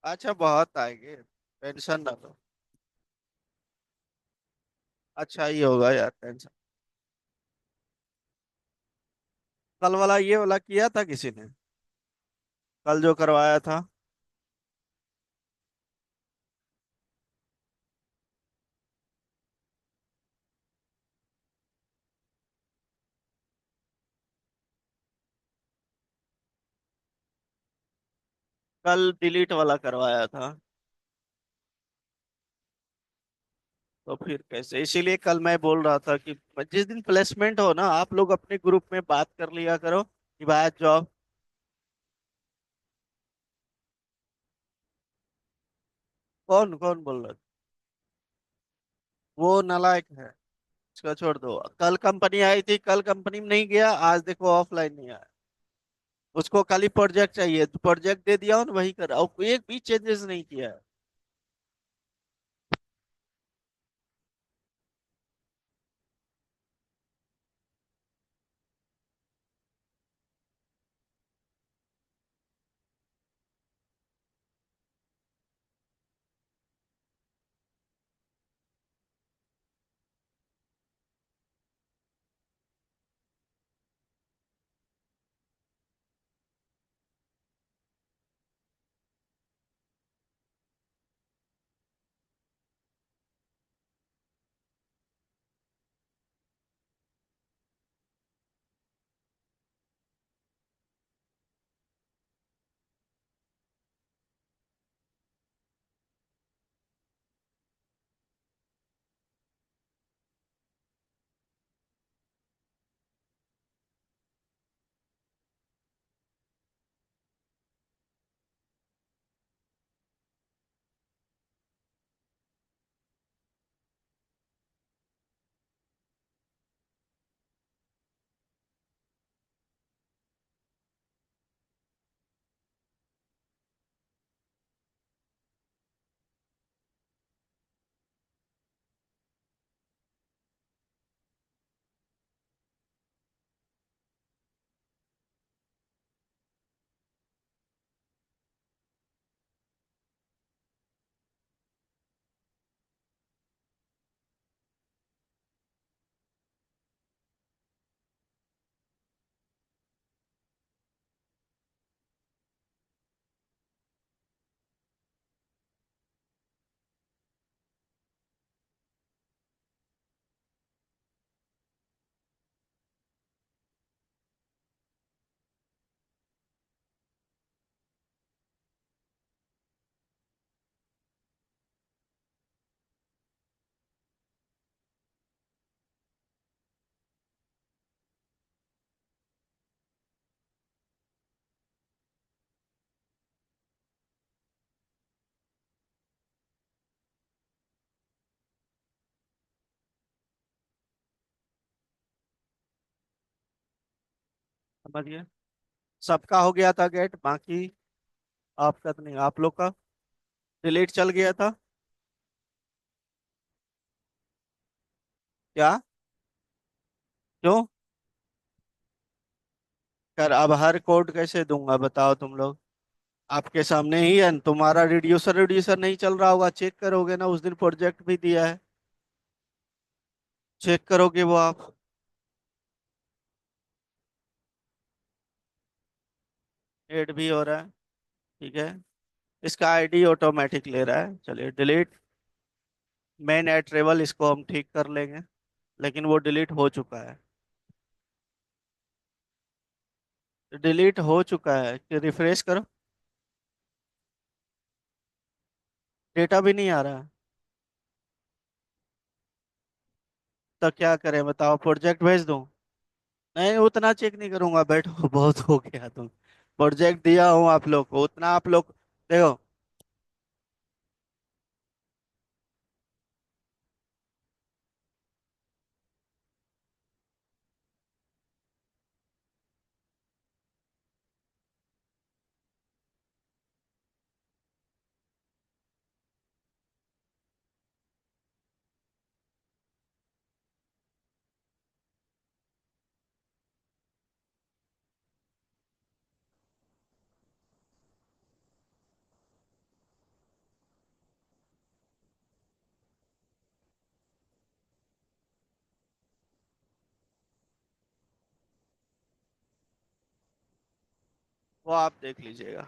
अच्छा, बहुत आएंगे, टेंशन ना लो। अच्छा ही होगा यार, टेंशन। कल वाला ये वाला किया था किसी ने? कल जो करवाया था। कल डिलीट वाला करवाया था। तो फिर कैसे? इसीलिए कल मैं बोल रहा था कि जिस दिन प्लेसमेंट हो ना, आप लोग अपने ग्रुप में बात कर लिया करो कि भाई जॉब। कौन कौन बोल रहा था? वो नालायक है। उसका छोड़ दो। कल कंपनी आई थी, कल कंपनी में नहीं गया, आज देखो ऑफलाइन नहीं आया। उसको खाली प्रोजेक्ट चाहिए, तो प्रोजेक्ट दे दिया, वही कर, और एक भी चेंजेस नहीं किया है। समझिए। सबका हो गया था गेट, बाकी आपका तो नहीं, आप लोग का डिलीट चल गया था। क्या? क्यों? कर अब हर कोड कैसे दूंगा बताओ तुम लोग? आपके सामने ही है, तुम्हारा रिड्यूसर रिड्यूसर नहीं चल रहा होगा, चेक करोगे ना, उस दिन प्रोजेक्ट भी दिया है। चेक करोगे वो आप? एड भी हो रहा है। ठीक है। इसका आईडी ऑटोमेटिक ले रहा है, चलिए डिलीट। मेन एड ट्रेबल इसको हम ठीक कर लेंगे, लेकिन वो डिलीट हो चुका है। डिलीट हो चुका है कि रिफ्रेश करो? डेटा भी नहीं आ रहा है। तो क्या करें बताओ, प्रोजेक्ट भेज दूं? नहीं, उतना चेक नहीं करूंगा, बैठो बहुत हो गया तुम। प्रोजेक्ट दिया हूँ आप लोग को, उतना आप लोग देखो। वो आप देख लीजिएगा।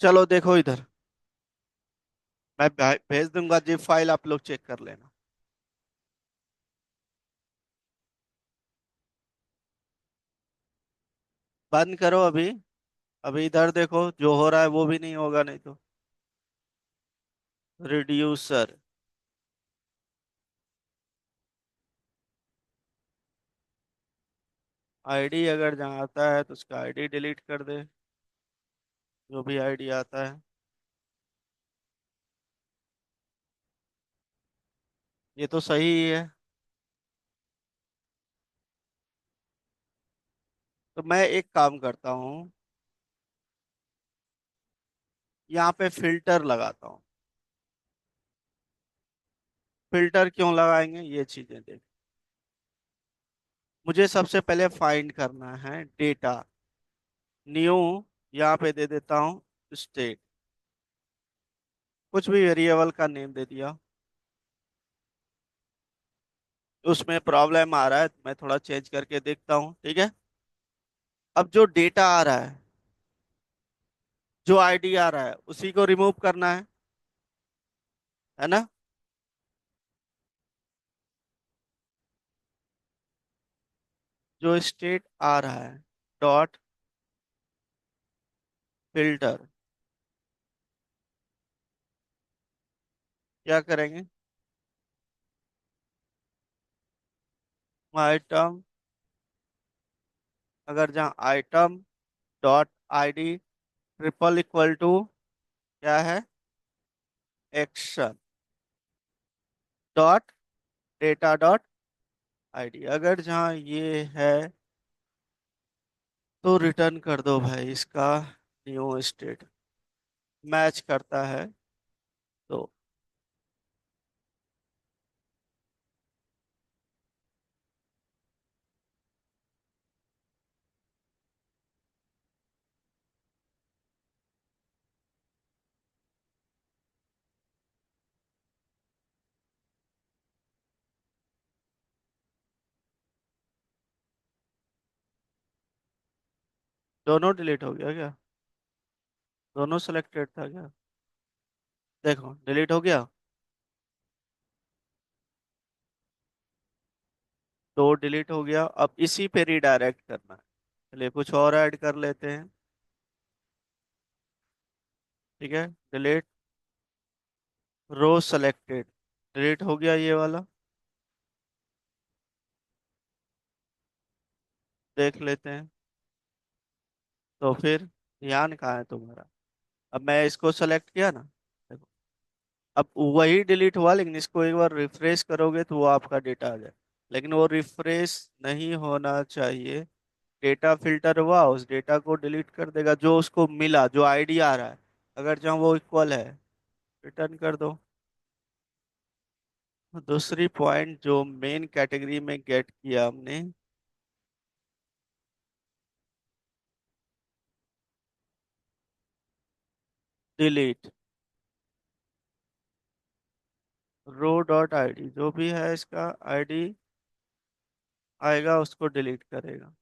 चलो देखो इधर, मैं भेज दूंगा जिप फाइल, आप लोग चेक कर लेना। बंद करो अभी। अभी इधर देखो, जो हो रहा है वो भी नहीं होगा नहीं तो। रिड्यूसर। आईडी अगर जहाँ आता है तो उसका आईडी डिलीट कर दे, जो भी आईडी आता है। ये तो सही ही है। तो मैं एक काम करता हूँ, यहाँ पे फिल्टर लगाता हूँ। फिल्टर क्यों लगाएंगे, ये चीजें देख। मुझे सबसे पहले फाइंड करना है डेटा। न्यू, यहाँ पे दे देता हूँ स्टेट। कुछ भी वेरिएबल का नेम दे दिया। उसमें प्रॉब्लम आ रहा है, मैं थोड़ा चेंज करके देखता हूँ, ठीक है। अब जो डेटा आ रहा है, जो आईडी आ रहा है, उसी को रिमूव करना है ना। जो स्टेट आ रहा है, डॉट फिल्टर, क्या करेंगे, आइटम। अगर जहाँ item dot ID triple equal to क्या है, action dot data dot ID, अगर जहाँ ये है तो रिटर्न कर दो भाई इसका न्यू स्टेट। मैच करता है तो। दोनों डिलीट हो गया क्या, दोनों सिलेक्टेड था क्या। देखो डिलीट हो गया। दो डिलीट हो गया, अब इसी पे रिडायरेक्ट करना है। चलिए कुछ और ऐड कर लेते हैं। ठीक है, डिलीट रो सेलेक्टेड, डिलीट हो गया ये वाला। देख लेते हैं। तो फिर ध्यान कहाँ है तुम्हारा। अब मैं इसको सेलेक्ट किया ना, देखो अब वही डिलीट हुआ, लेकिन इसको एक बार रिफ्रेश करोगे तो वो आपका डेटा आ जाए। लेकिन वो रिफ्रेश नहीं होना चाहिए। डेटा फिल्टर हुआ, उस डेटा को डिलीट कर देगा जो उसको मिला, जो आईडी आ रहा है। अगर जहाँ वो इक्वल है, रिटर्न कर दो। दूसरी पॉइंट जो मेन कैटेगरी में गेट किया हमने, डिलीट रो डॉट आईडी, जो भी है इसका आईडी आएगा उसको डिलीट करेगा।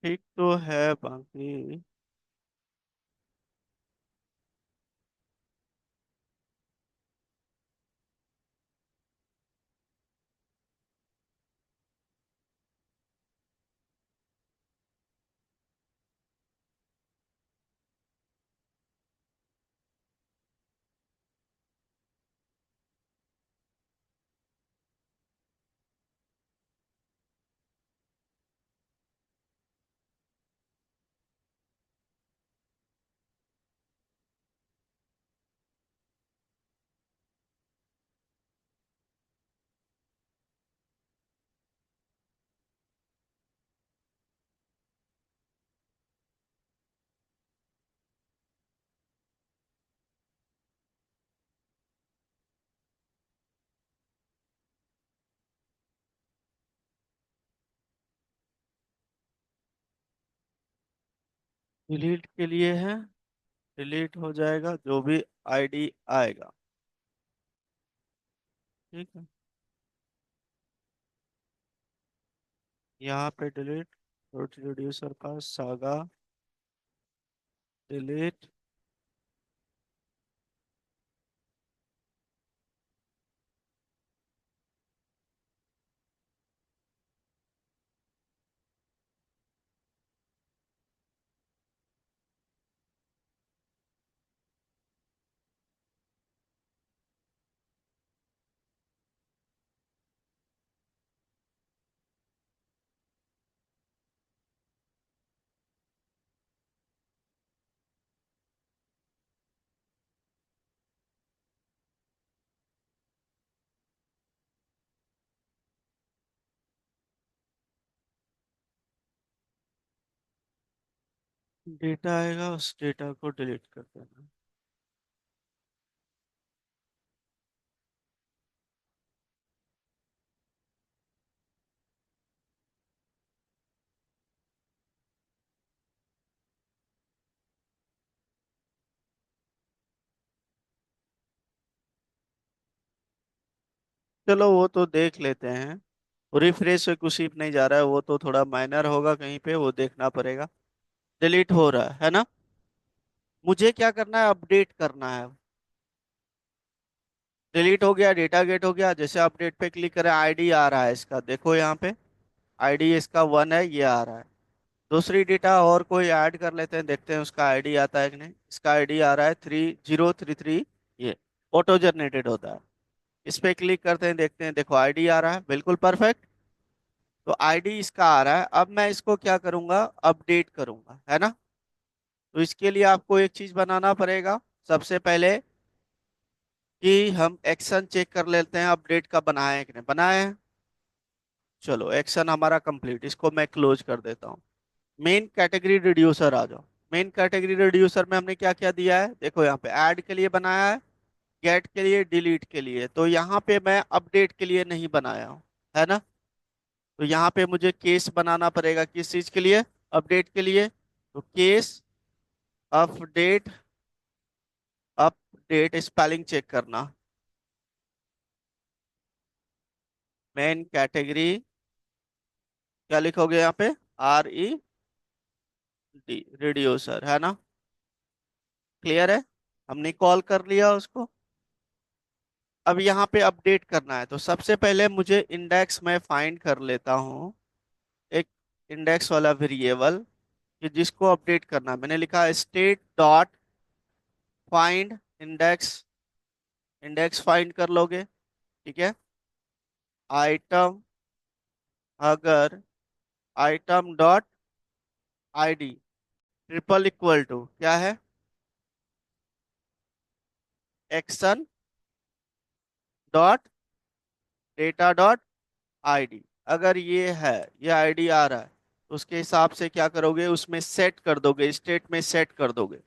ठीक तो है बाकी। डिलीट के लिए है, डिलीट हो जाएगा जो भी आईडी आएगा। ठीक है, यहाँ पे डिलीट, रोट रिड्यूसर का सागा डिलीट। डेटा आएगा, उस डेटा को डिलीट कर देना। चलो वो तो देख लेते हैं। रिफ्रेश से कुछ नहीं जा रहा है, वो तो थोड़ा माइनर होगा कहीं पे, वो देखना पड़ेगा। डिलीट हो रहा है ना? मुझे क्या करना है, अपडेट करना है। डिलीट हो गया, डेटा गेट हो गया, जैसे अपडेट पे क्लिक करें आईडी आ रहा है इसका, देखो यहाँ पे आईडी इसका 1 है, ये आ रहा है। दूसरी डेटा और कोई ऐड कर लेते हैं, देखते हैं उसका आईडी आता है कि नहीं। इसका आईडी आ रहा है 3033। ये ऑटो जनरेटेड होता है। इस पे क्लिक करते हैं, देखते हैं, देखो आईडी आ रहा है, बिल्कुल परफेक्ट। तो आईडी इसका आ रहा है, अब मैं इसको क्या करूंगा, अपडेट करूंगा, है ना? तो इसके लिए आपको एक चीज बनाना पड़ेगा सबसे पहले, कि हम एक्शन चेक कर लेते हैं अपडेट का बनाए हैं कि नहीं बनाए हैं। चलो एक्शन हमारा कंप्लीट, इसको मैं क्लोज कर देता हूँ। मेन कैटेगरी रिड्यूसर आ जाओ। मेन कैटेगरी रिड्यूसर में हमने क्या क्या दिया है, देखो यहाँ पे ऐड के लिए बनाया है, गेट के लिए, डिलीट के लिए। तो यहाँ पे मैं अपडेट के लिए नहीं बनाया हूँ, है ना? तो यहाँ पे मुझे केस बनाना पड़ेगा, किस चीज के लिए, अपडेट के लिए। तो case update, update spelling check करना। मेन कैटेगरी, क्या लिखोगे यहाँ पे, RED, रिड्यूसर, है ना? क्लियर है? हमने कॉल कर लिया उसको। अब यहाँ पे अपडेट करना है, तो सबसे पहले मुझे इंडेक्स में फाइंड कर लेता हूँ, एक इंडेक्स वाला वेरिएबल, कि जिसको अपडेट करना है। मैंने लिखा state dot find index. Index find कर लोगे, ठीक है। आइटम, अगर item dot ID triple equal to क्या है, action dot data dot ID. अगर ये है, ये आईडी आ रहा है, तो उसके हिसाब से क्या करोगे, उसमें सेट कर दोगे, स्टेट में सेट कर दोगे।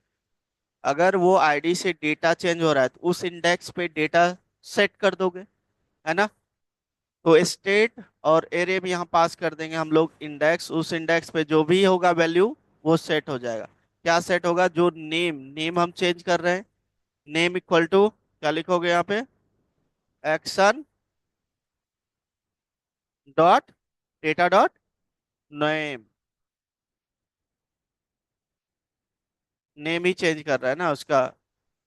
अगर वो आईडी से डेटा चेंज हो रहा है, तो उस इंडेक्स पे डेटा सेट कर दोगे, है ना? तो स्टेट और एरे में यहाँ पास कर देंगे हम लोग इंडेक्स, उस इंडेक्स पे जो भी होगा वैल्यू, वो सेट हो जाएगा। क्या सेट होगा, जो नेम, नेम हम चेंज कर रहे हैं, नेम इक्वल टू क्या लिखोगे यहाँ पे, action dot data dot name. Name ही चेंज कर रहा है ना उसका,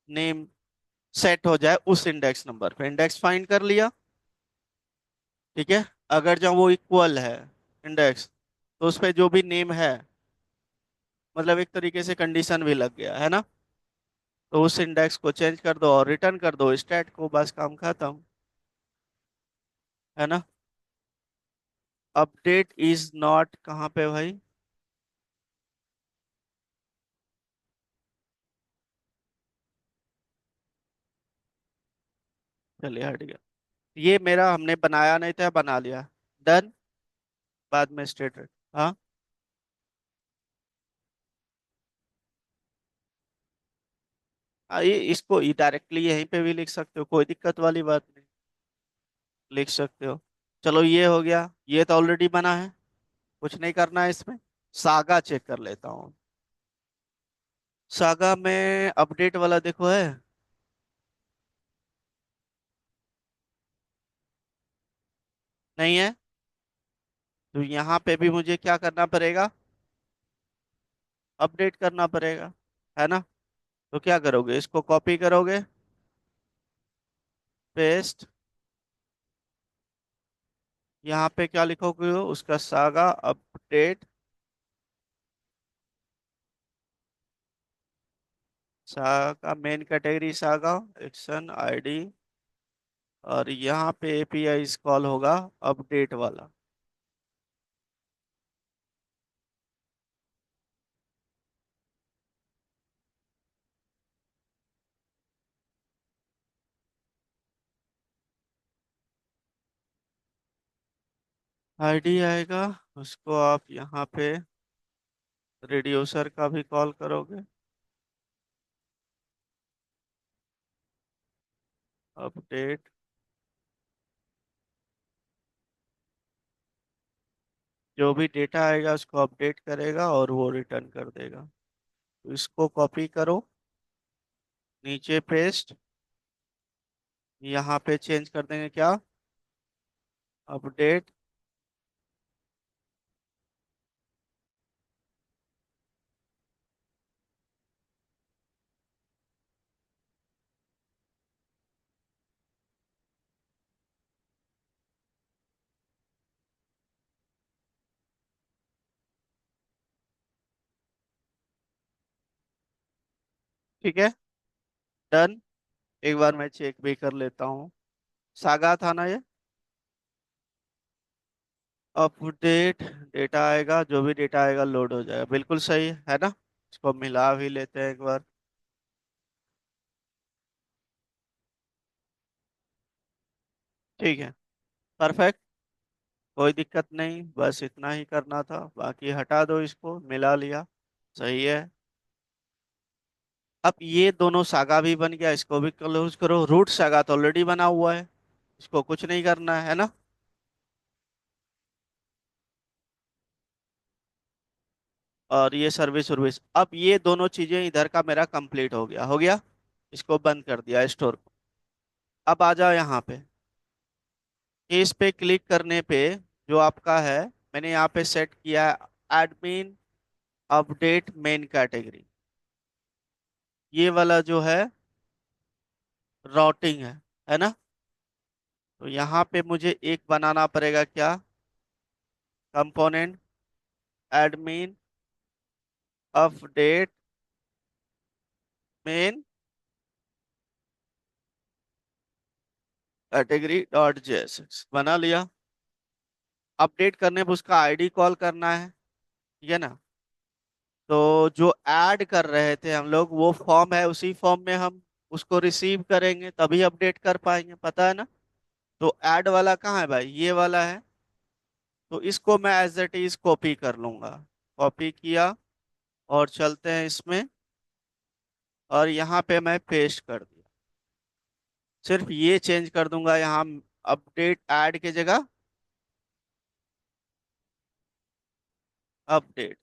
नेम सेट हो जाए उस इंडेक्स नंबर पे। इंडेक्स फाइंड कर लिया, ठीक है। अगर जब वो इक्वल है इंडेक्स, तो उस पे जो भी नेम है, मतलब एक तरीके से कंडीशन भी लग गया, है ना? तो उस इंडेक्स को चेंज कर दो और रिटर्न कर दो स्टैट को, बस काम खत्म, है ना? अपडेट इज नॉट कहाँ पे भाई, चलिए हट गया। ये मेरा हमने बनाया नहीं था, बना लिया, डन। बाद में स्टेटमेंट, हाँ। ये इसको डायरेक्टली यहीं पे भी लिख सकते हो, कोई दिक्कत वाली बात नहीं, लिख सकते हो। चलो ये हो गया, ये तो ऑलरेडी बना है, कुछ नहीं करना है इसमें। सागा चेक कर लेता हूँ। सागा में अपडेट वाला देखो है। नहीं है। तो यहाँ पे भी मुझे क्या करना पड़ेगा, अपडेट करना पड़ेगा, है ना। तो क्या करोगे, इसको कॉपी करोगे, पेस्ट, यहाँ पे क्या लिखोगे उसका saga update, saga main category saga, action ID, और यहाँ पे एपीआई कॉल होगा अपडेट वाला। आईडी आएगा, उसको आप यहाँ पे रिड्यूसर का भी कॉल करोगे, अपडेट, जो भी डेटा आएगा उसको अपडेट करेगा और वो रिटर्न कर देगा। तो इसको कॉपी करो, नीचे पेस्ट, यहाँ पे चेंज कर देंगे क्या, अपडेट। ठीक है, डन। एक बार मैं चेक भी कर लेता हूँ, सागा था ना ये, अपडेट, डेटा आएगा, जो भी डेटा आएगा लोड हो जाएगा, बिल्कुल सही है ना। इसको मिला भी लेते हैं एक बार। ठीक है, परफेक्ट, कोई दिक्कत नहीं, बस इतना ही करना था, बाकी हटा दो, इसको मिला लिया, सही है। अब ये दोनों सागा भी बन गया, इसको भी क्लोज करो, रूट सागा तो ऑलरेडी बना हुआ है, इसको कुछ नहीं करना है ना। और ये सर्विस सर्विस, अब ये दोनों चीजें इधर का मेरा कंप्लीट हो गया, हो गया। इसको बंद कर दिया स्टोर को। अब आ जाओ यहाँ पे, इस पे क्लिक करने पे जो आपका है, मैंने यहाँ पे सेट किया है एडमिन अपडेट मेन कैटेगरी, ये वाला जो है राउटिंग है ना। तो यहाँ पे मुझे एक बनाना पड़ेगा क्या, component admin update main category dot JSX बना लिया। अपडेट करने पे उसका आईडी कॉल करना है, ठीक है ना। तो जो ऐड कर रहे थे हम लोग, वो फॉर्म है, उसी फॉर्म में हम उसको रिसीव करेंगे तभी अपडेट कर पाएंगे, पता है ना। तो ऐड वाला कहाँ है भाई, ये वाला है। तो इसको मैं एज इट इज कॉपी कर लूंगा, कॉपी किया, और चलते हैं इसमें, और यहाँ पे मैं पेस्ट कर दिया। सिर्फ ये चेंज कर दूंगा यहाँ, अपडेट ऐड की जगह अपडेट।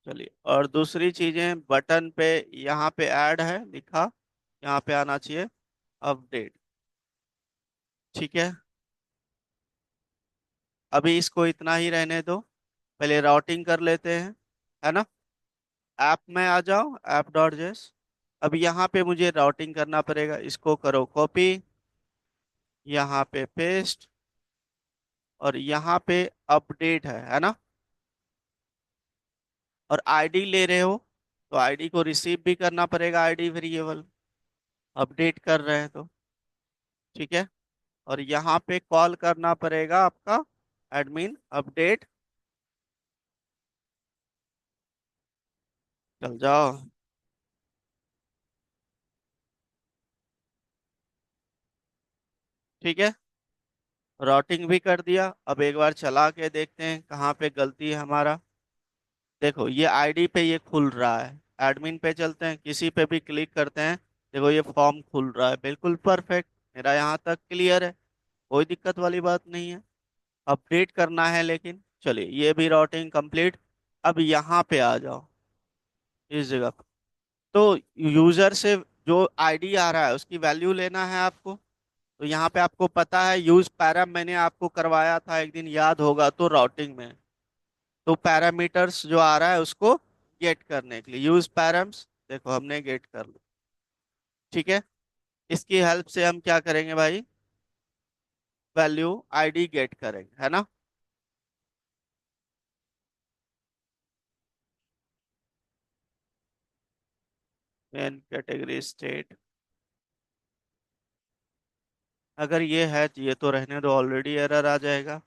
चलिए, और दूसरी चीजें बटन पे, यहाँ पे ऐड है लिखा, यहाँ पे आना चाहिए अपडेट। ठीक है, अभी इसको इतना ही रहने दो, पहले राउटिंग कर लेते हैं, है ना। ऐप में आ जाओ, ऐप डॉट जेस। अब यहाँ पे मुझे राउटिंग करना पड़ेगा, इसको करो कॉपी, यहाँ पे पेस्ट, और यहाँ पे अपडेट है ना। और आईडी ले रहे हो, तो आईडी को रिसीव भी करना पड़ेगा, आईडी वेरिएबल, अपडेट कर रहे हैं तो। ठीक है, और यहाँ पे कॉल करना पड़ेगा आपका एडमिन अपडेट, चल जाओ। ठीक है, राउटिंग भी कर दिया, अब एक बार चला के देखते हैं कहाँ पे गलती है हमारा। देखो ये आईडी पे ये खुल रहा है, एडमिन पे चलते हैं, किसी पे भी क्लिक करते हैं, देखो ये फॉर्म खुल रहा है, बिल्कुल परफेक्ट, मेरा यहाँ तक क्लियर है, कोई दिक्कत वाली बात नहीं है। अपडेट करना है लेकिन, चलिए ये भी राउटिंग कंप्लीट। अब यहाँ पे आ जाओ, इस जगह पे। तो यूजर से जो आईडी आ रहा है उसकी वैल्यू लेना है आपको। तो यहाँ पे आपको पता है यूज पैराम मैंने आपको करवाया था एक दिन, याद होगा तो, राउटिंग में। तो पैरामीटर्स जो आ रहा है उसको गेट करने के लिए यूज पैराम्स, देखो हमने गेट कर लिया। ठीक है। इसकी हेल्प से हम क्या करेंगे भाई, वैल्यू आईडी गेट करेंगे, है ना। मेन कैटेगरी स्टेट, अगर ये है तो ये तो रहने दो, ऑलरेडी एरर आ जाएगा।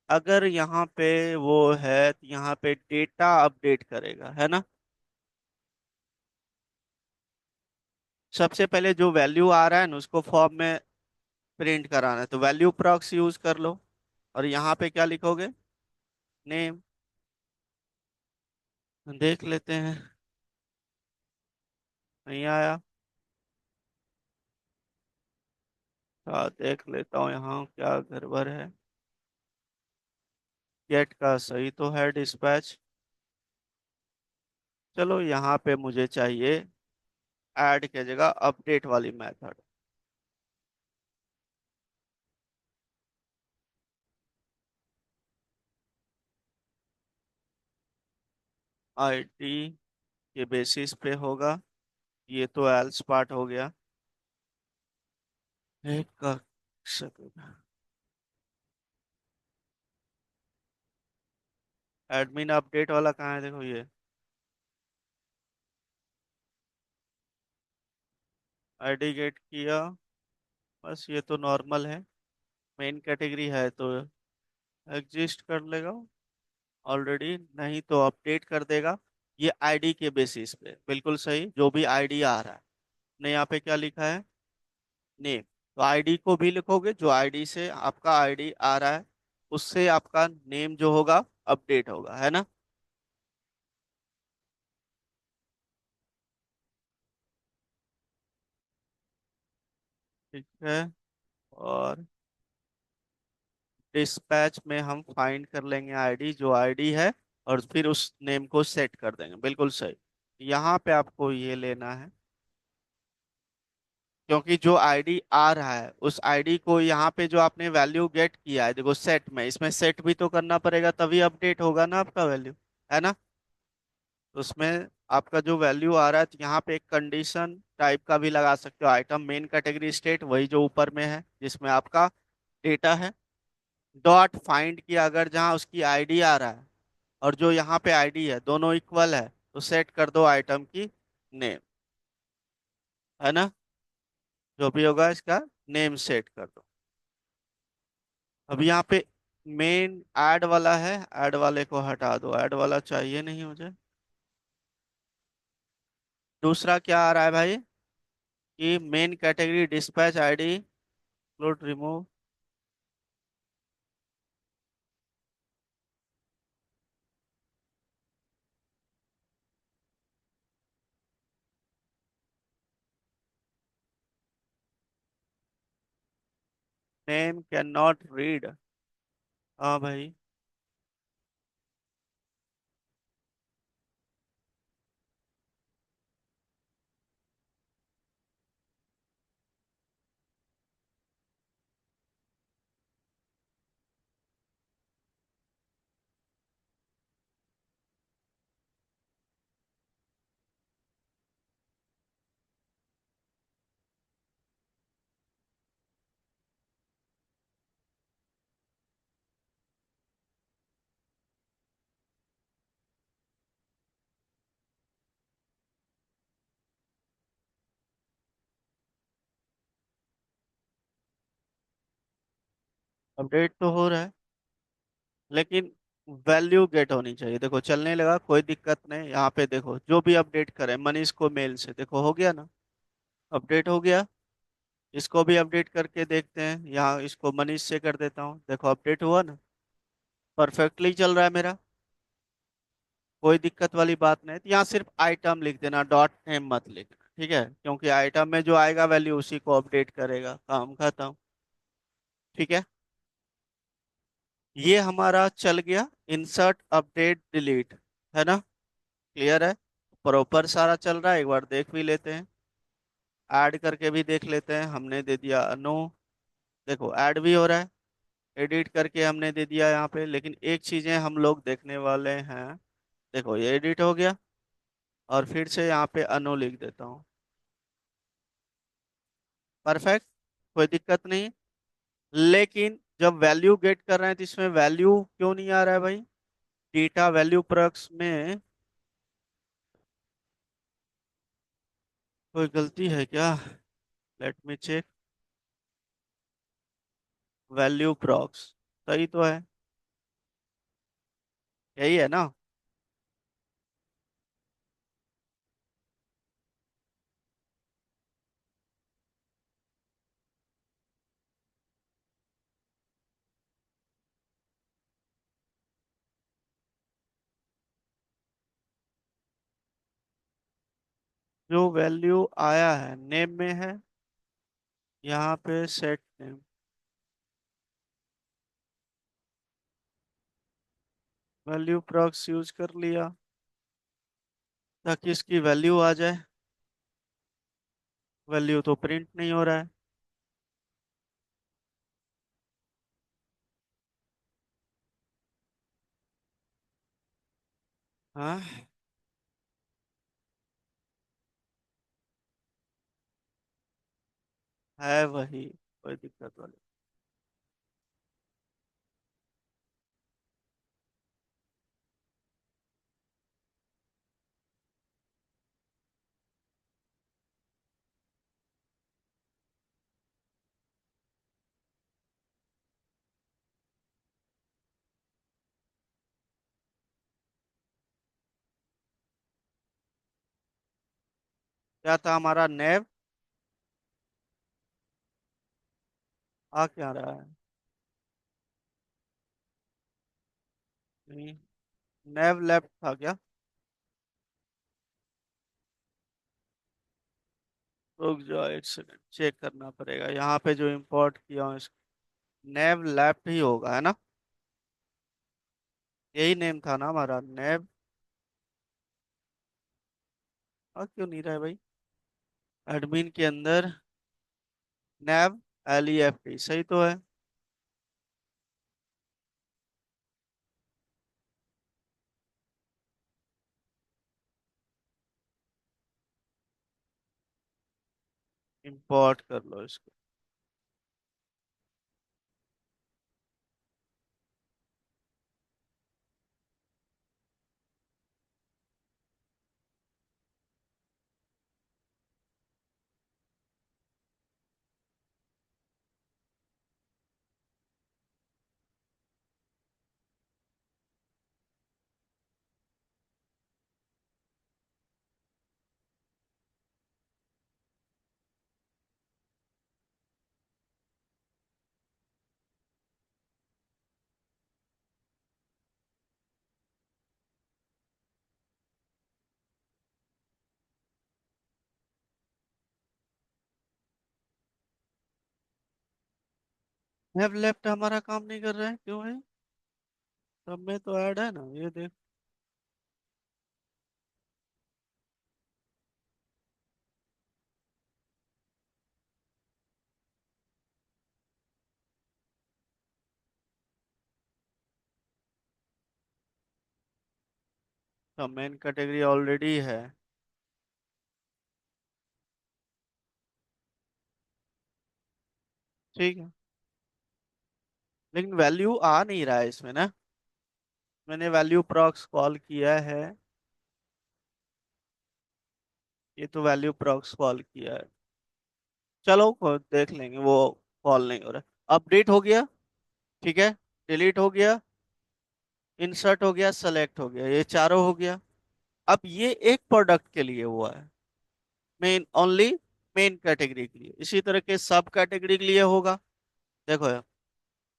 अगर यहाँ पे वो है तो यहाँ पे डेटा अपडेट करेगा, है ना। सबसे पहले जो वैल्यू आ रहा है ना उसको फॉर्म में प्रिंट कराना है, तो वैल्यू प्रॉक्स यूज कर लो। और यहाँ पे क्या लिखोगे, नेम। देख लेते हैं, नहीं आया। देख लेता हूँ यहाँ क्या गड़बड़ है। गेट का सही तो है डिस्पैच। चलो यहाँ पे मुझे चाहिए ऐड की जगह अपडेट वाली मेथड। आईडी के बेसिस पे होगा, ये तो एल्स पार्ट हो गया। एक सेकंड, एडमिन अपडेट वाला कहाँ है, देखो ये आईडी गेट किया, बस ये तो नॉर्मल है। मेन कैटेगरी है तो एग्जिस्ट कर लेगा ऑलरेडी, नहीं तो अपडेट कर देगा। ये आईडी के बेसिस पे बिल्कुल सही, जो भी आईडी आ रहा है। ने यहाँ पे क्या लिखा है, नेम। तो आईडी को भी लिखोगे, जो आईडी से आपका आईडी आ रहा है उससे आपका नेम जो होगा अपडेट होगा, है ना। ठीक है। और डिस्पैच में हम फाइंड कर लेंगे आईडी, जो आईडी है, और फिर उस नेम को सेट कर देंगे, बिल्कुल सही। यहाँ पे आपको ये लेना है, क्योंकि जो आईडी आ रहा है उस आईडी को यहाँ पे जो आपने वैल्यू गेट किया है, देखो सेट में, इसमें सेट भी तो करना पड़ेगा तभी अपडेट होगा ना आपका वैल्यू, है ना। तो उसमें आपका जो वैल्यू आ रहा है तो यहाँ पे एक कंडीशन टाइप का भी लगा सकते हो, आइटम मेन कैटेगरी स्टेट वही जो ऊपर में है जिसमें आपका डेटा है, डॉट फाइंड किया, अगर जहाँ उसकी आईडी आ रहा है और जो यहाँ पे आईडी है दोनों इक्वल है तो सेट कर दो आइटम की नेम, है ना। जो भी होगा इसका नेम सेट कर दो। अब यहाँ पे मेन ऐड वाला है, ऐड वाले को हटा दो, ऐड वाला चाहिए नहीं मुझे। दूसरा क्या आ रहा है भाई, कि main category dispatch ID include remove. Name can not read, हाँ भाई। अपडेट तो हो रहा है, लेकिन वैल्यू गेट होनी चाहिए। देखो चलने लगा, कोई दिक्कत नहीं। यहाँ पे देखो जो भी अपडेट करें, मनीष को मेल से, देखो हो गया ना, अपडेट हो गया। इसको भी अपडेट करके देखते हैं, यहाँ इसको मनीष से कर देता हूँ, देखो अपडेट हुआ ना, परफेक्टली चल रहा है मेरा, कोई दिक्कत वाली बात नहीं। तो यहाँ सिर्फ आइटम लिख देना, डॉट नेम मत लिखना, ठीक है, क्योंकि आइटम में जो आएगा वैल्यू उसी को अपडेट करेगा, काम खत्म। ठीक है। ये हमारा चल गया इंसर्ट अपडेट डिलीट, है ना, क्लियर है। प्रॉपर सारा चल रहा है, एक बार देख भी लेते हैं। ऐड करके भी देख लेते हैं। हमने दे दिया नो। देखो ऐड भी हो रहा है। एडिट करके हमने दे दिया यहाँ पे, लेकिन एक चीजें हम लोग देखने वाले हैं। देखो ये एडिट हो गया, और फिर से यहाँ पे अनो लिख देता हूँ। परफेक्ट, कोई दिक्कत नहीं। लेकिन जब वैल्यू गेट कर रहे हैं तो इसमें वैल्यू क्यों नहीं आ रहा है भाई? डेटा वैल्यू प्रोडक्ट्स में कोई गलती है क्या? Let me check. Value props सही तो है, यही है ना? जो वैल्यू आया है नेम में है, यहाँ पे सेट नेम। वैल्यू प्रॉक्स यूज कर लिया ताकि इसकी वैल्यू आ जाए। वैल्यू तो प्रिंट नहीं हो रहा है। हाँ, है वही, कोई दिक्कत वाली। क्या था हमारा नेव? आ क्या रहा है? नहीं, नेव लेफ्ट था क्या? रुक जाओ एक सेकंड, चेक करना पड़ेगा यहाँ पे जो इंपोर्ट किया हूँ इसको। नेव लेफ्ट ही होगा, है ना? यही नेम था ना हमारा नेव। क्यों नहीं रहा है भाई? एडमिन के अंदर नेव, LEFT सही तो है। इंपोर्ट कर लो इसको। नेव लेफ्ट हमारा काम नहीं कर रहा है, क्यों है? सब में तो ऐड है ना, ये देख। तो मेन कैटेगरी ऑलरेडी है। ठीक है, लेकिन वैल्यू आ नहीं रहा है इसमें ना। मैंने वैल्यू प्रॉक्स कॉल किया है। ये तो वैल्यू प्रॉक्स कॉल किया है। चलो देख लेंगे वो। कॉल नहीं हो रहा, अपडेट हो गया। ठीक है, डिलीट हो गया, इंसर्ट हो गया, सेलेक्ट हो गया, ये चारों हो गया। अब ये एक प्रोडक्ट के लिए हुआ है, मेन ओनली मेन कैटेगरी के लिए। इसी तरह के सब कैटेगरी के लिए होगा। देखो यार,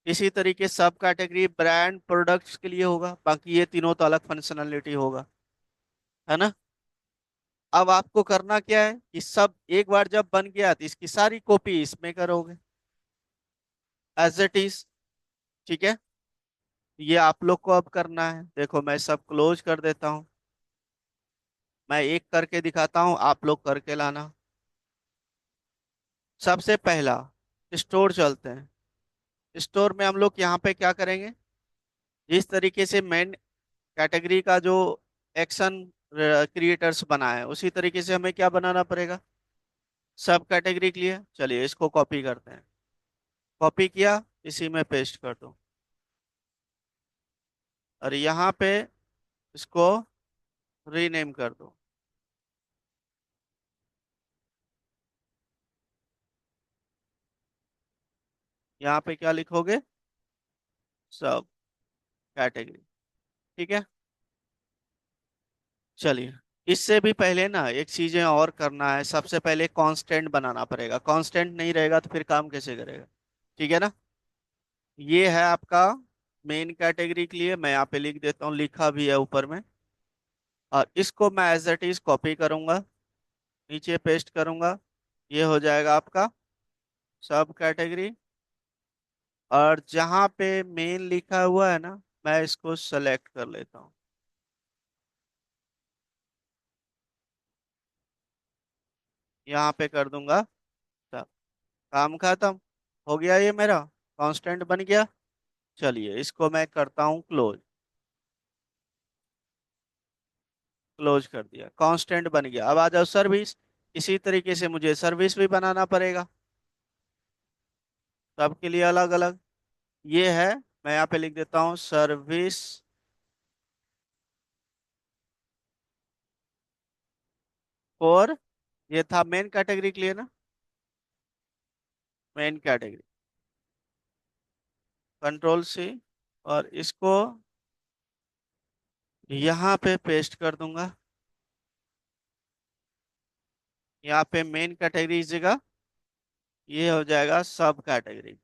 इसी तरीके सब कैटेगरी ब्रांड प्रोडक्ट्स के लिए होगा, बाकी ये तीनों तो अलग फंक्शनलिटी होगा, है ना? अब आपको करना क्या है कि सब एक बार जब बन गया तो इसकी सारी कॉपी इसमें करोगे, एज इट इज। ठीक है, ये आप लोग को अब करना है। देखो मैं सब क्लोज कर देता हूँ। मैं एक करके दिखाता हूँ, आप लोग करके लाना। सबसे पहला, स्टोर चलते हैं। स्टोर में हम लोग यहाँ पे क्या करेंगे, जिस तरीके से मेन कैटेगरी का जो एक्शन क्रिएटर्स बना है, उसी तरीके से हमें क्या बनाना पड़ेगा, सब कैटेगरी के लिए। चलिए इसको कॉपी करते हैं। कॉपी किया, इसी में पेस्ट कर दो। और यहाँ पे इसको रीनेम कर दो। यहाँ पे क्या लिखोगे, सब कैटेगरी। ठीक है। चलिए, इससे भी पहले ना एक चीजें और करना है। सबसे पहले कांस्टेंट बनाना पड़ेगा, कांस्टेंट नहीं रहेगा तो फिर काम कैसे करेगा। ठीक है ना। ये है आपका मेन कैटेगरी के लिए, मैं यहाँ पे लिख देता हूँ, लिखा भी है ऊपर में। और इसको मैं एज इट इज कॉपी करूंगा, नीचे पेस्ट करूंगा। ये हो जाएगा आपका सब कैटेगरी। और जहाँ पे मेन लिखा हुआ है ना, मैं इसको सेलेक्ट कर लेता हूँ। यहाँ पे कर दूंगा सब। काम खत्म हो गया, ये मेरा कांस्टेंट बन गया। चलिए इसको मैं करता हूँ क्लोज। क्लोज कर दिया, कांस्टेंट बन गया। अब आ जाओ सर्विस। इसी तरीके से मुझे सर्विस भी बनाना पड़ेगा, सबके लिए अलग अलग। ये है, मैं यहाँ पे लिख देता हूँ सर्विस फॉर, ये था मेन कैटेगरी के लिए ना, मेन कैटेगरी। कंट्रोल सी, और इसको यहाँ पे पेस्ट कर दूंगा। यहाँ पे मेन कैटेगरी इस जगह, ये हो जाएगा सब कैटेगरी।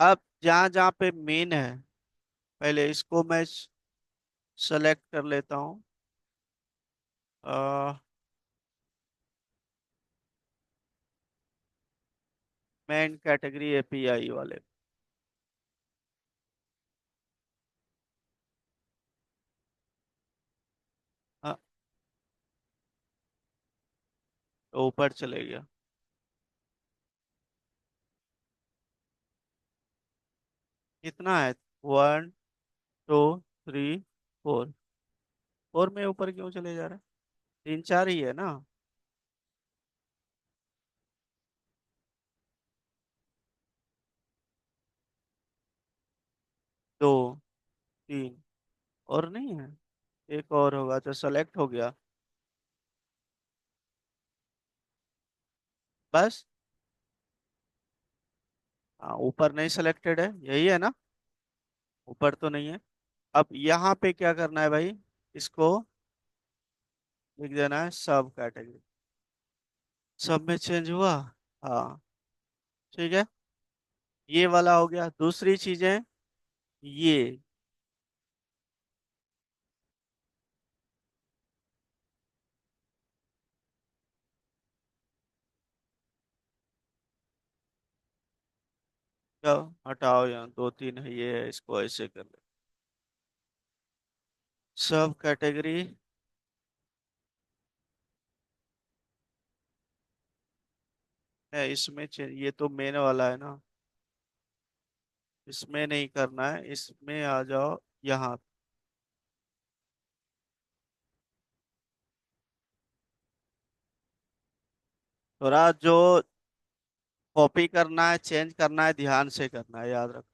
अब जहाँ जहाँ पे मेन है, पहले इसको मैं सेलेक्ट कर लेता हूँ। मेन कैटेगरी एपीआई वाले। हाँ, तो ऊपर चले गया। कितना है, 1 2 3 4। 4 में ऊपर क्यों चले जा रहा है, 3 4 ही है ना। 2 3, और नहीं है, एक और होगा तो सेलेक्ट हो गया। बस। हाँ, ऊपर नहीं सिलेक्टेड है, यही है ना, ऊपर तो नहीं है। अब यहाँ पे क्या करना है भाई, इसको लिख देना है सब कैटेगरी। सब में चेंज हुआ। हाँ, ठीक है। ये वाला हो गया। दूसरी चीजें, ये क्या, हटाओ, यहाँ 2 3 है, ये है, इसको ऐसे कर ले। सब कैटेगरी, है इसमें ये तो मेन वाला है ना, इसमें नहीं करना है, इसमें आ जाओ यहाँ। थोड़ा जो कॉपी करना है, चेंज करना है, ध्यान से करना है, याद रखो।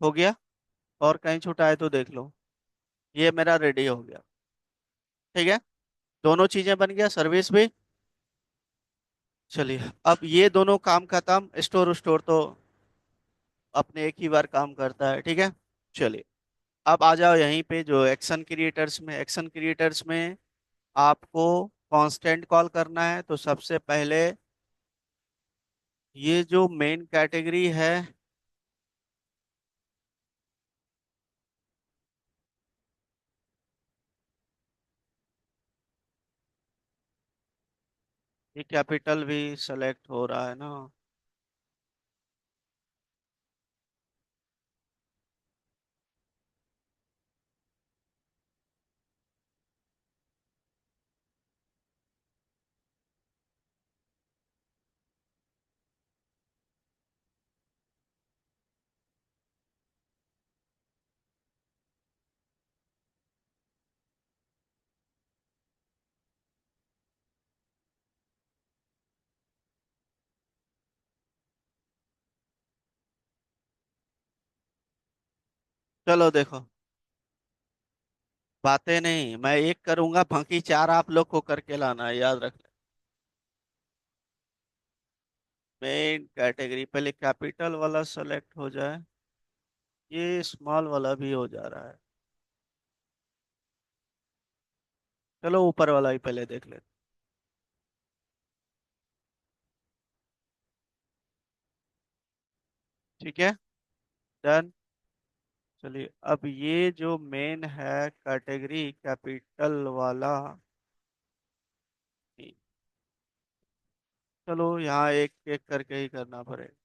हो गया, और कहीं छूटा है तो देख लो। ये मेरा रेडी हो गया। ठीक है, दोनों चीजें बन गया, सर्विस भी। चलिए, अब ये दोनों काम खत्म। स्टोर स्टोर तो अपने एक ही बार काम करता है, ठीक है। चलिए, अब आ जाओ यहीं पे जो एक्शन क्रिएटर्स में। एक्शन क्रिएटर्स में आपको कांस्टेंट कॉल करना है। तो सबसे पहले ये जो मेन कैटेगरी है, ये कैपिटल भी सेलेक्ट हो रहा है ना। चलो देखो, बातें नहीं, मैं एक करूंगा, बाकी चार आप लोग को करके लाना है, याद रख। मेन कैटेगरी पहले कैपिटल वाला सेलेक्ट हो जाए। ये स्मॉल वाला भी हो जा रहा है। चलो ऊपर वाला ही पहले देख लेते। ठीक है, डन। चलिए अब ये जो मेन है कैटेगरी कैपिटल वाला, चलो यहाँ एक एक करके ही करना पड़ेगा।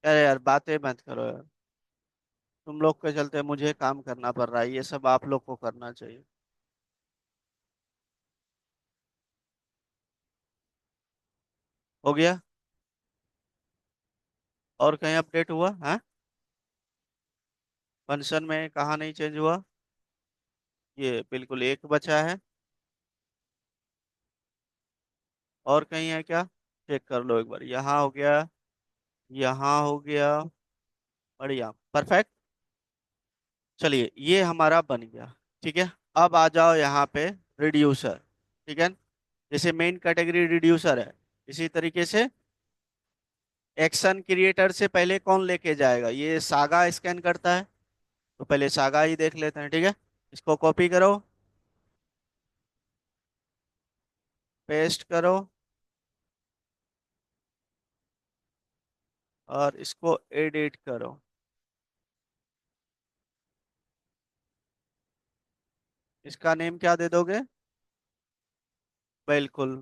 अरे यार बातें मत करो यार, तुम लोग के चलते मुझे काम करना पड़ रहा है, ये सब आप लोग को करना चाहिए। हो गया? और कहीं अपडेट हुआ है? फंक्शन में कहाँ नहीं चेंज हुआ? ये बिल्कुल एक बचा है। और कहीं है क्या? चेक कर लो एक बार, यहाँ हो गया, यहाँ हो गया। बढ़िया, परफेक्ट। चलिए ये हमारा बन गया। ठीक है, अब आ जाओ यहाँ पे, रिड्यूसर। ठीक है, जैसे मेन कैटेगरी रिड्यूसर है, इसी तरीके से एक्शन क्रिएटर से पहले कौन लेके जाएगा, ये सागा स्कैन करता है, तो पहले सागा ही देख लेते हैं। ठीक है, इसको कॉपी करो, पेस्ट करो, और इसको एडिट करो। इसका नेम क्या दे दोगे? बिल्कुल,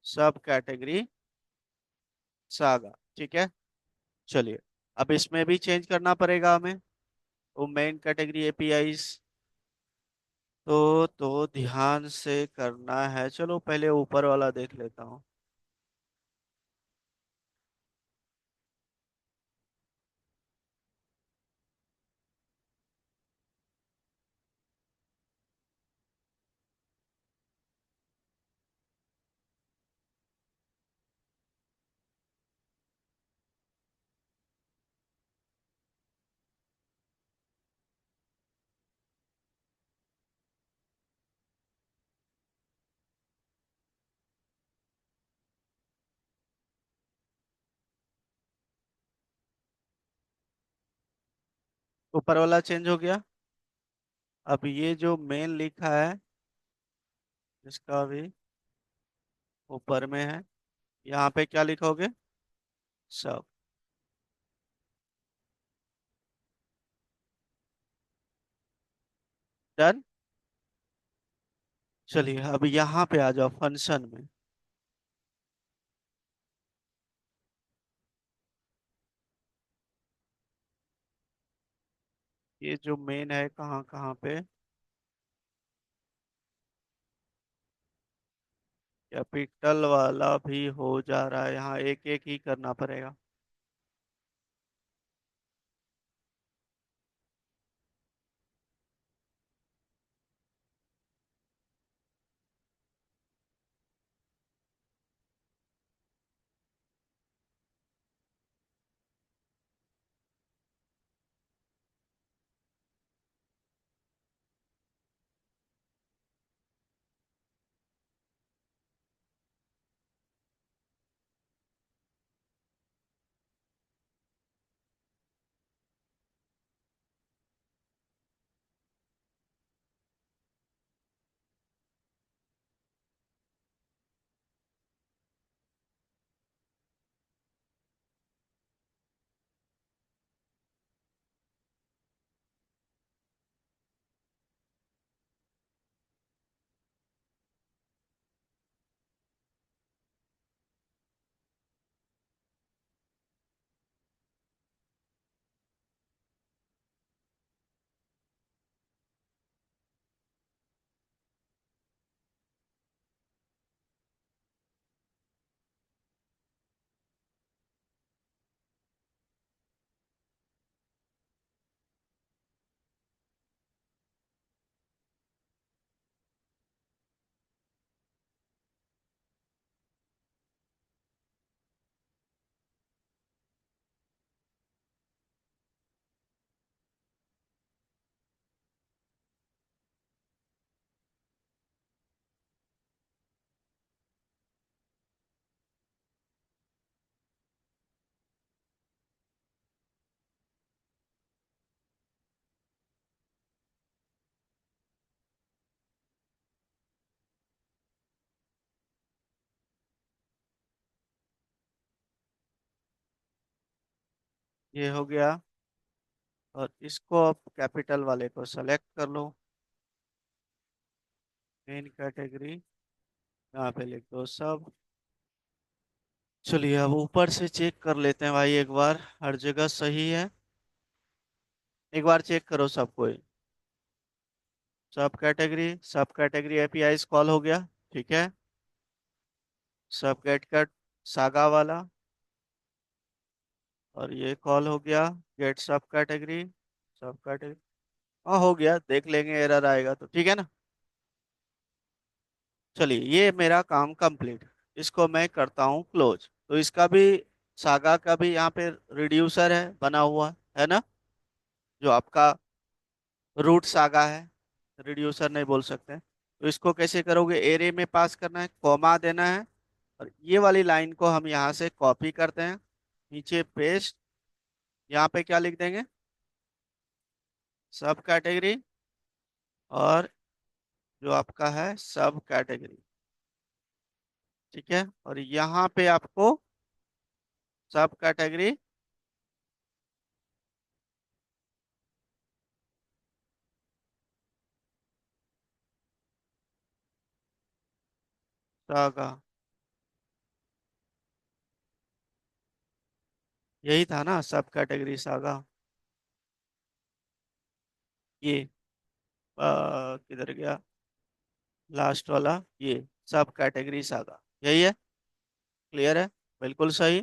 सब कैटेगरी सागा। ठीक है, चलिए अब इसमें भी चेंज करना पड़ेगा हमें, वो मेन कैटेगरी एपीआई। तो ध्यान से करना है, चलो पहले ऊपर वाला देख लेता हूँ। ऊपर वाला चेंज हो गया। अब ये जो मेन लिखा है, इसका भी ऊपर में है। यहाँ पे क्या लिखोगे? सब। डन। चलिए अब यहाँ पे आ जाओ फंक्शन में। ये जो मेन है कहाँ कहाँ पे, कैपिटल वाला भी हो जा रहा है, यहाँ एक एक ही करना पड़ेगा। ये हो गया। और इसको अब कैपिटल वाले को सेलेक्ट कर लो। मेन कैटेगरी यहाँ पे लिख दो सब। चलिए अब ऊपर से चेक कर लेते हैं भाई एक बार, हर जगह सही है। एक बार चेक करो सबको। सब कैटेगरी एपीआई कॉल हो गया। ठीक है। सब गेट कट सागा वाला, और ये कॉल हो गया। गेट सब कैटेगरी। हाँ हो गया, देख लेंगे एरर आएगा तो, ठीक है ना। चलिए ये मेरा काम कंप्लीट। इसको मैं करता हूँ क्लोज। तो इसका भी, सागा का भी यहाँ पे रिड्यूसर है बना हुआ, है ना। जो आपका रूट सागा है, रिड्यूसर नहीं बोल सकते। तो इसको कैसे करोगे, एरे में पास करना है, कॉमा देना है। और ये वाली लाइन को हम यहाँ से कॉपी करते हैं, नीचे पेस्ट। यहाँ पे क्या लिख देंगे, सब कैटेगरी, और जो आपका है सब कैटेगरी। ठीक है। और यहाँ पे आपको सब कैटेगरी सागा, यही था ना सब कैटेगरी सागा। ये किधर गया लास्ट वाला, ये सब कैटेगरी सागा, यही है। क्लियर है, बिल्कुल सही।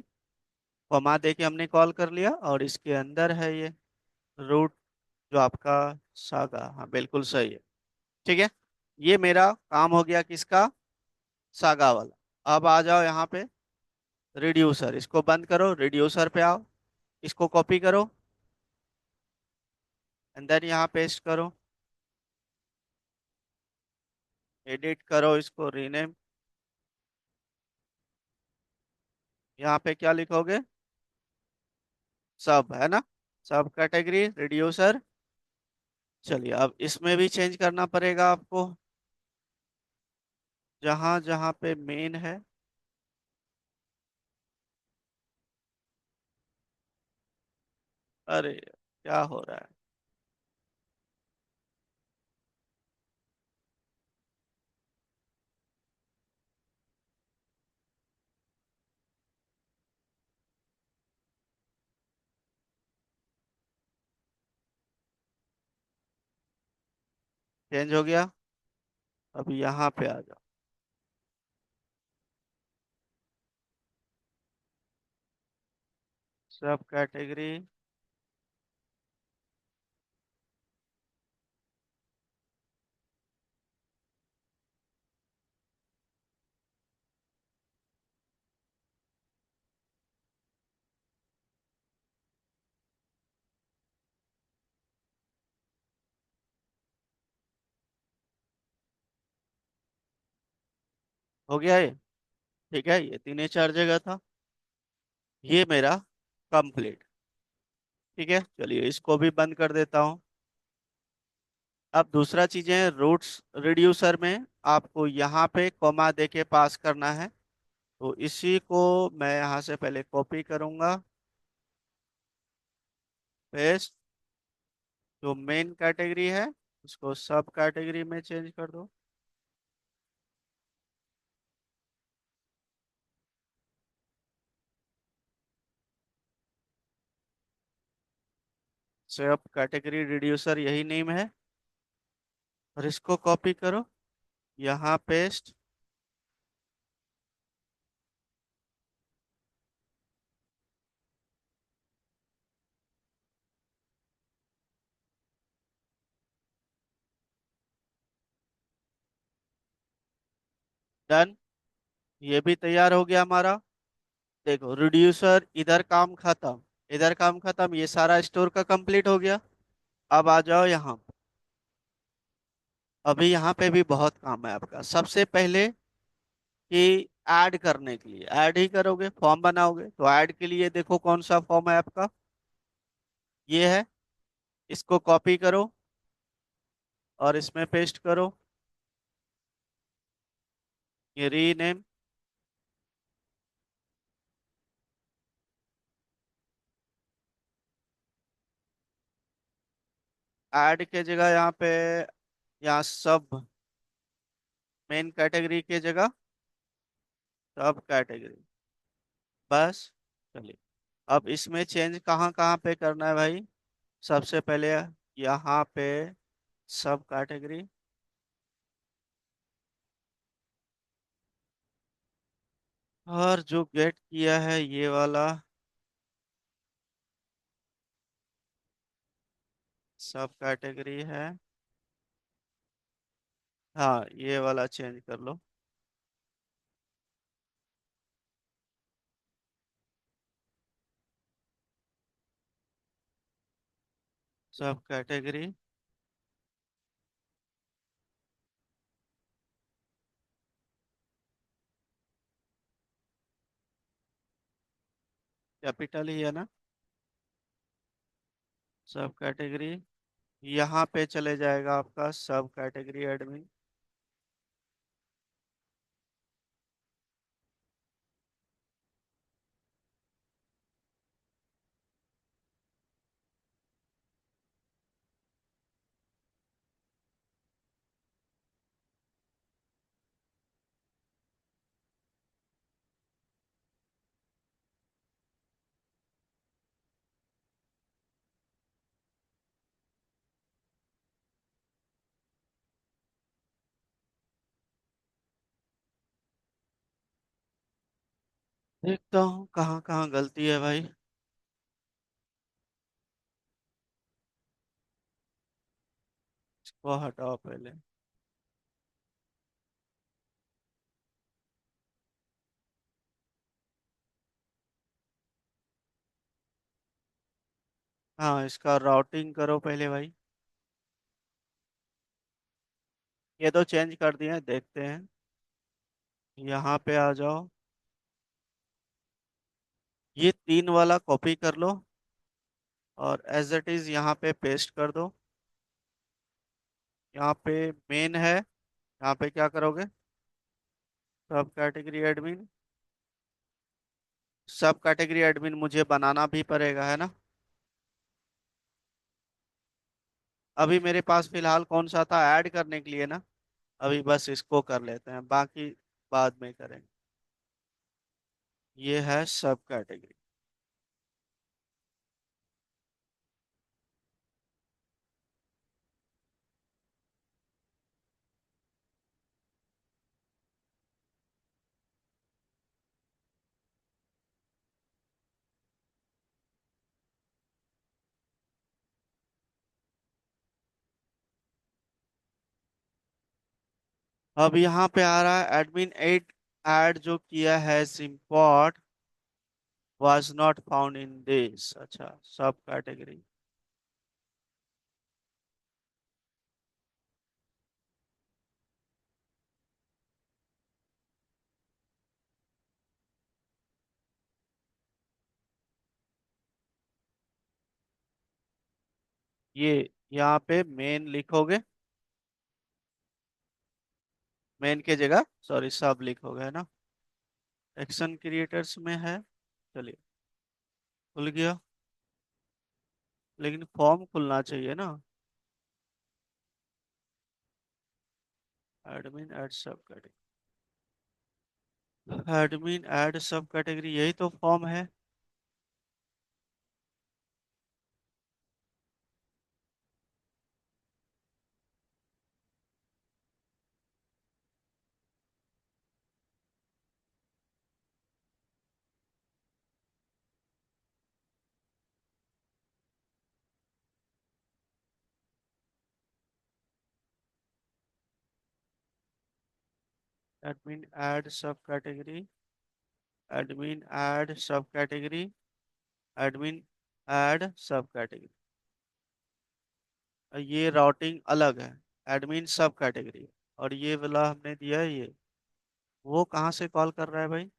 कॉमा दे के हमने कॉल कर लिया, और इसके अंदर है ये रूट जो आपका सागा, हाँ बिल्कुल सही है। ठीक है। ये मेरा काम हो गया किसका, सागा वाला। अब आ जाओ यहाँ पे रिड्यूसर, इसको बंद करो, रिड्यूसर पे आओ। इसको कॉपी करो, अंदर यहाँ पेस्ट करो, एडिट करो, इसको रीनेम। यहाँ पे क्या लिखोगे, सब, है ना। सब कैटेगरी रिड्यूसर। चलिए अब इसमें भी चेंज करना पड़ेगा आपको, जहां जहां पे मेन है। अरे क्या हो रहा है, चेंज हो गया। अब यहाँ पे आ जाओ, सब कैटेगरी। हो गया ये। ठीक है, ये तीन चार जगह था। ये मेरा कंप्लीट। ठीक है, चलिए इसको भी बंद कर देता हूँ। अब दूसरा चीज है रूट्स रिड्यूसर में, आपको यहाँ पे कॉमा दे के पास करना है। तो इसी को मैं यहाँ से पहले कॉपी करूंगा, पेस्ट। जो मेन कैटेगरी है उसको सब कैटेगरी में चेंज कर दो। सब कैटेगरी रिड्यूसर यही नेम है। और इसको कॉपी करो, यहाँ पेस्ट। डन, ये भी तैयार हो गया हमारा। देखो रिड्यूसर इधर काम खत्म, इधर काम खत्म, ये सारा स्टोर का कंप्लीट हो गया। अब आ जाओ यहाँ। अभी यहाँ पे भी बहुत काम है आपका। सबसे पहले कि ऐड करने के लिए, ऐड ही करोगे, फॉर्म बनाओगे, तो ऐड के लिए देखो कौन सा फॉर्म है आपका, ये है। इसको कॉपी करो और इसमें पेस्ट करो, ये रीनेम। ऐड के जगह यहाँ पे, यहाँ सब, मेन कैटेगरी के जगह सब कैटेगरी, बस। चलिए, अब इसमें चेंज कहाँ कहाँ पे करना है भाई? सबसे पहले यहाँ पे सब कैटेगरी, और जो गेट किया है ये वाला सब कैटेगरी है, हाँ ये वाला चेंज कर लो। सब कैटेगरी, कैपिटल ही है ना? सब कैटेगरी, यहाँ पे चले जाएगा आपका सब कैटेगरी एडमिन। देखता हूँ कहाँ कहाँ गलती है भाई। इसको हटाओ पहले। हाँ, इसका राउटिंग करो पहले भाई। ये तो चेंज कर दिए हैं, देखते हैं। यहाँ पे आ जाओ, ये तीन वाला कॉपी कर लो और एज इट इज यहाँ पे पेस्ट कर दो। यहाँ पे मेन है, यहाँ पे क्या करोगे? सब कैटेगरी एडमिन, सब कैटेगरी एडमिन मुझे बनाना भी पड़ेगा है ना? अभी मेरे पास फिलहाल कौन सा था ऐड करने के लिए ना? अभी बस इसको कर लेते हैं, बाकी बाद में करेंगे। ये है सब कैटेगरी। अब यहाँ पे आ रहा है एडमिन एड, ऐड जो किया है सिम्पॉट was not found in this, अच्छा सब कैटेगरी। ये यहाँ पे मेन लिखोगे, मेन के जगह सॉरी सब लिखोगे है ना? एक्शन क्रिएटर्स में है, चलिए खुल गया। लेकिन फॉर्म खुलना चाहिए ना? एडमिन ऐड सब कैटेगरी, एडमिन ऐड सब कैटेगरी, यही तो फॉर्म है। एडमिन ऐड सब कैटेगरी, एडमिन ऐड सब कैटेगरी, एडमिन ऐड सब कैटेगरी। ये राउटिंग अलग है, एडमिन सब कैटेगरी, और ये वाला हमने दिया है ये, वो कहाँ से कॉल कर रहा है भाई?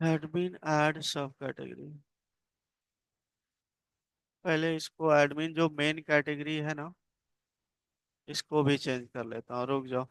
एडमिन ऐड सब कैटेगरी, पहले इसको एडमिन जो मेन कैटेगरी है ना, इसको भी चेंज कर लेता हूँ, रुक जाओ।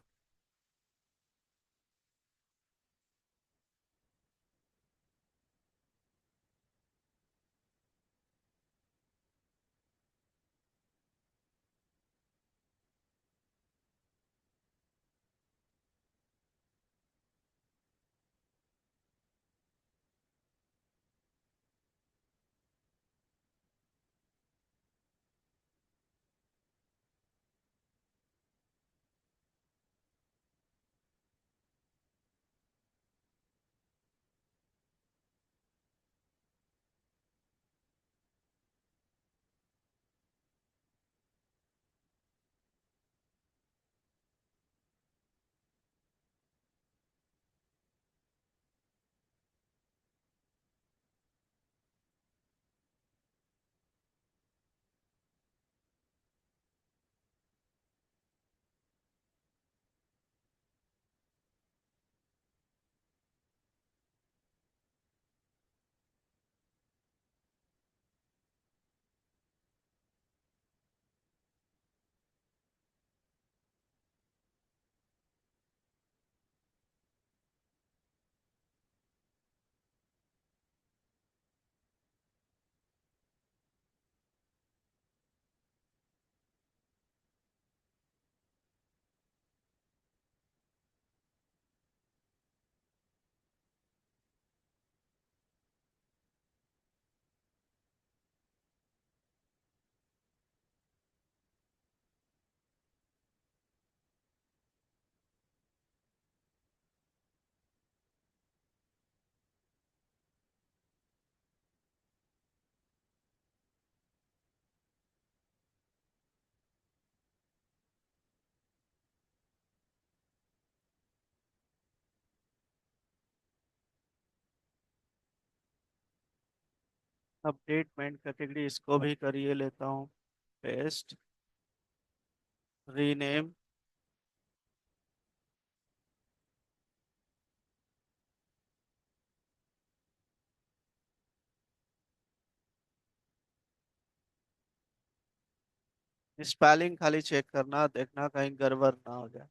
अपडेट मेन कैटेगरी इसको भी करिए लेता हूँ, पेस्ट, रीनेम। स्पेलिंग खाली चेक करना, देखना कहीं गड़बड़ ना हो जाए।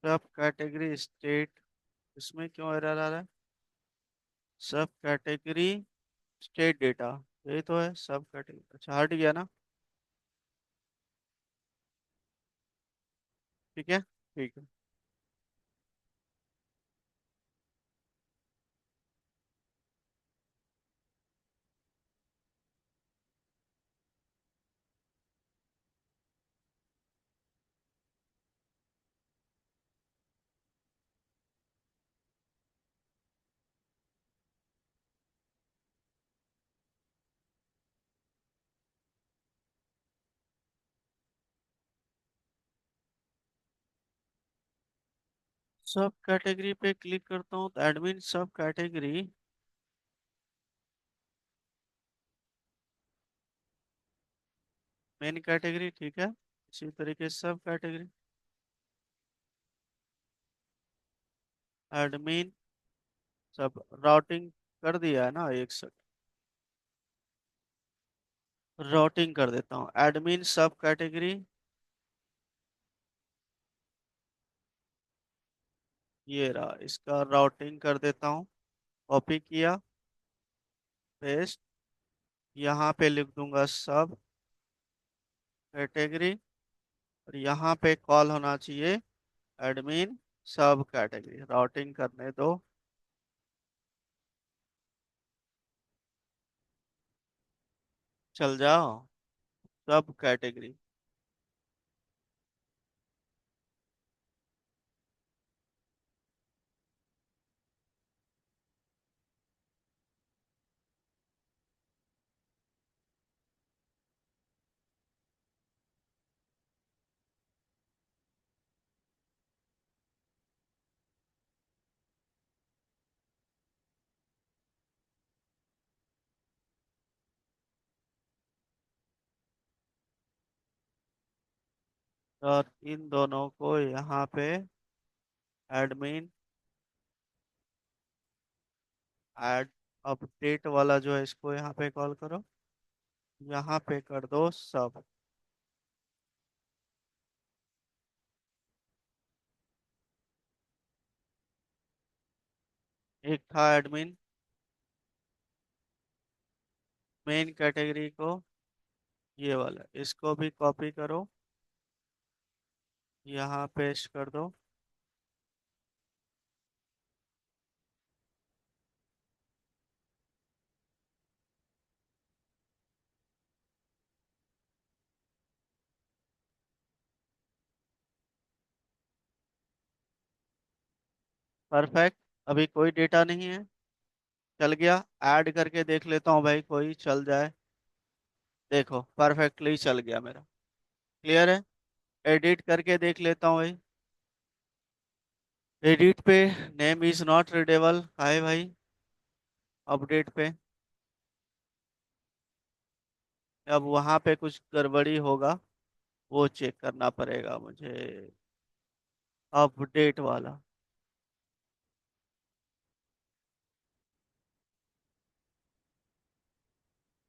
सब कैटेगरी स्टेट, इसमें क्यों एरर आ रहा है? सब कैटेगरी स्टेट डेटा, यही तो है सब कैटेगरी। अच्छा हट गया ना, ठीक है, ठीक है। सब कैटेगरी पे क्लिक करता हूँ तो एडमिन सब कैटेगरी, मेन कैटेगरी, ठीक है। इसी तरीके से सब कैटेगरी, एडमिन सब राउटिंग कर दिया है ना, एक सेकंड, राउटिंग कर देता हूँ, एडमिन सब कैटेगरी, ये रहा, इसका राउटिंग कर देता हूँ। कॉपी किया, पेस्ट। यहाँ पे लिख दूंगा सब कैटेगरी, और यहाँ पे कॉल होना चाहिए एडमिन सब कैटेगरी। राउटिंग करने दो। चल जाओ सब कैटेगरी। और इन दोनों को यहाँ पे एडमिन ऐड अपडेट वाला जो है इसको यहाँ पे कॉल करो। यहाँ पे कर दो सब। एक था एडमिन मेन कैटेगरी को, ये वाला, इसको भी कॉपी करो, यहाँ पेस्ट कर दो। परफेक्ट। अभी कोई डेटा नहीं है, चल गया। ऐड करके देख लेता हूँ भाई, कोई चल जाए। देखो परफेक्टली चल गया मेरा। क्लियर है। एडिट करके देख लेता हूँ भाई। एडिट पे नेम इज नॉट रीडेबल है भाई। अपडेट पे अब वहां पे कुछ गड़बड़ी होगा, वो चेक करना पड़ेगा मुझे। अपडेट वाला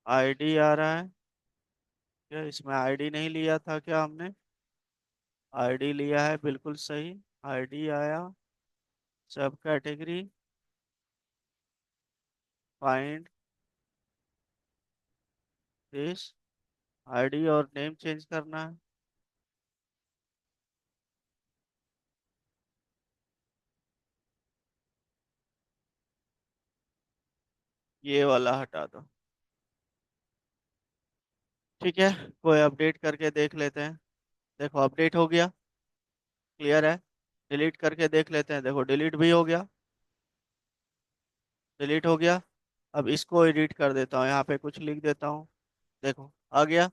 आईडी आ रहा है क्या? इसमें आईडी नहीं लिया था क्या हमने? आईडी लिया है, बिल्कुल सही। आईडी आया। सब कैटेगरी, फाइंड दिस। आईडी और नेम चेंज करना है। ये वाला हटा दो। ठीक है, कोई अपडेट करके देख लेते हैं। देखो अपडेट हो गया। क्लियर है। डिलीट करके देख लेते हैं। देखो डिलीट भी हो गया। डिलीट हो गया। अब इसको एडिट कर देता हूँ, यहाँ पे कुछ लिख देता हूँ। देखो आ गया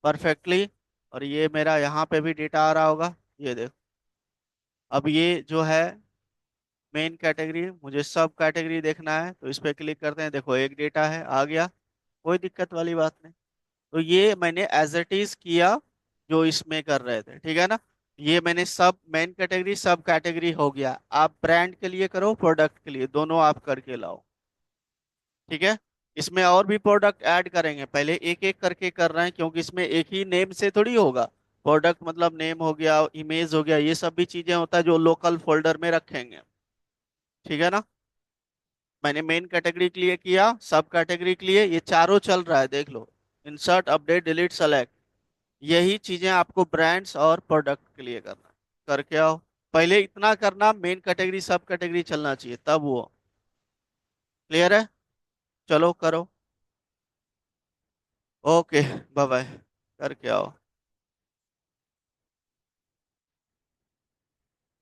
परफेक्टली। और ये मेरा यहाँ पे भी डेटा आ रहा होगा, ये देखो। अब ये जो है मेन कैटेगरी, मुझे सब कैटेगरी देखना है तो इस पे क्लिक करते हैं। देखो एक डेटा है, आ गया। कोई दिक्कत वाली बात नहीं। तो ये मैंने एज इट इज किया जो इसमें कर रहे थे, ठीक है ना। ये मैंने सब मेन कैटेगरी सब कैटेगरी हो गया। आप ब्रांड के लिए करो, प्रोडक्ट के लिए, दोनों आप करके लाओ। ठीक है। इसमें और भी प्रोडक्ट ऐड करेंगे, पहले एक एक करके कर रहे हैं क्योंकि इसमें एक ही नेम से थोड़ी होगा। प्रोडक्ट मतलब नेम हो गया, इमेज हो गया, ये सब भी चीजें होता है जो लोकल फोल्डर में रखेंगे। ठीक है ना। मैंने मेन कैटेगरी के लिए किया, सब कैटेगरी के लिए, ये चारों चल रहा है, देख लो। Insert update delete select. यही चीजें आपको ब्रांड्स और प्रोडक्ट के लिए करना है। करके आओ। पहले इतना करना, मेन कैटेगरी सब कैटेगरी चलना चाहिए तब वो। क्लियर है। चलो करो। ओके। Bye bye. करके आओ।